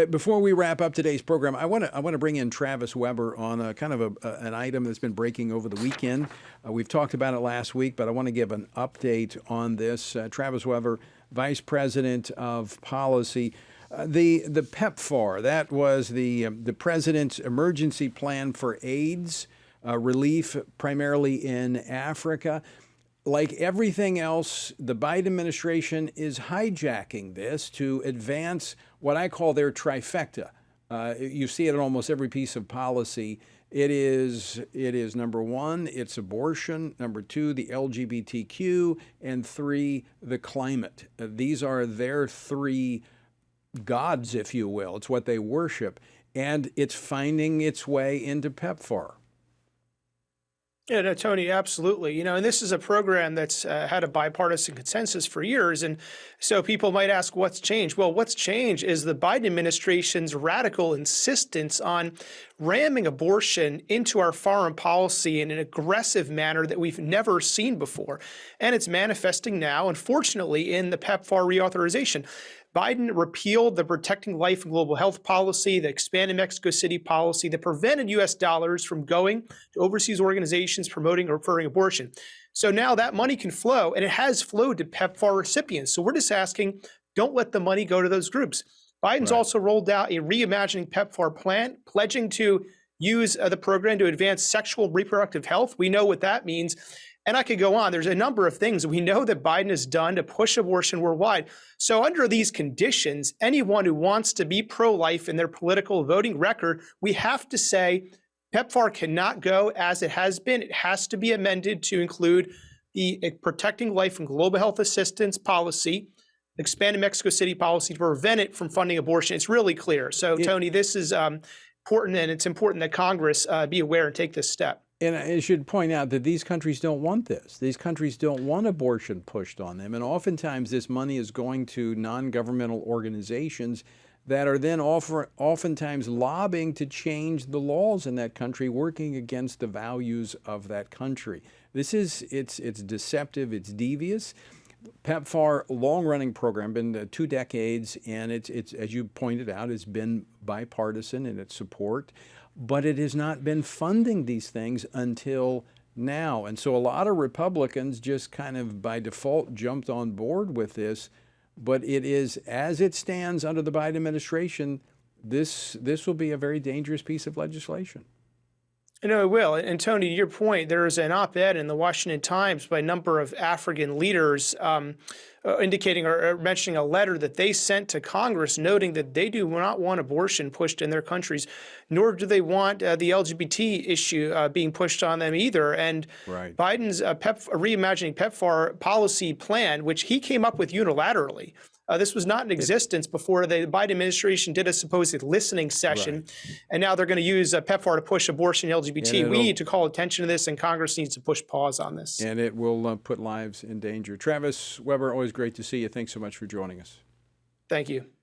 Before we wrap up today's program, I want to bring in Travis Weber on a kind of an item that's been breaking over the weekend. We've talked about it last week, but I want to give an update on this. Travis Weber, Vice President of Policy. The PEPFAR, that was the President's emergency plan for AIDS relief, primarily in Africa. Like everything else, the Biden administration is hijacking this to advance what I call their trifecta. You see it in almost every piece of policy. It is number one, it's abortion. Number two, the LGBTQ. And three, the climate. These are their three gods, if you will. It's what they worship. And it's finding its way into PEPFAR. Yeah, no, Tony, absolutely. And this is a program that's had a bipartisan consensus for years. And so people might ask, what's changed? Well, what's changed is the Biden administration's radical insistence on ramming abortion into our foreign policy in an aggressive manner that we've never seen before. And it's manifesting now, unfortunately, in the PEPFAR reauthorization. Biden repealed the Protecting Life and Global Health policy, the Expanded Mexico City policy that prevented U.S. dollars from going to overseas organizations promoting or referring abortion. So now that money can flow, and it has flowed to PEPFAR recipients. So we're just asking, don't let the money go to those groups. Biden's also rolled out a Reimagining PEPFAR plan, pledging to use the program to advance sexual and reproductive health. We know what that means. And I could go on. There's a number of things we know that Biden has done to push abortion worldwide. So under these conditions, anyone who wants to be pro-life in their political voting record, we have to say PEPFAR cannot go as it has been. It has to be amended to include the Protecting Life and Global Health Assistance policy, Expanded Mexico City policy to prevent it from funding abortion. It's really clear. So, Tony, this is important, and it's important that Congress be aware and take this step. And I should point out that these countries don't want this. These countries don't want abortion pushed on them. And oftentimes this money is going to non-governmental organizations that are then oftentimes lobbying to change the laws in that country, working against the values of that country. It's deceptive, it's devious. PEPFAR, long-running program, been 2 decades, and it's as you pointed out, it's been bipartisan in its support. But it has not been funding these things until now. And so a lot of Republicans just kind of by default jumped on board with this. But it is, as it stands under the Biden administration, this will be a very dangerous piece of legislation. No, it will. And Tony, to your point, there is an op-ed in the Washington Times by a number of African leaders indicating or mentioning a letter that they sent to Congress noting that they do not want abortion pushed in their countries, nor do they want the LGBT issue being pushed on them either. And Biden's Reimagining PEPFAR policy plan, which he came up with unilaterally, this was not in existence before the Biden administration did a supposed listening session, and now they're going to use PEPFAR to push abortion and LGBT. We need to call attention to this, and Congress needs to push pause on this. And it will put lives in danger. Travis Weber, always great to see you. Thanks so much for joining us. Thank you.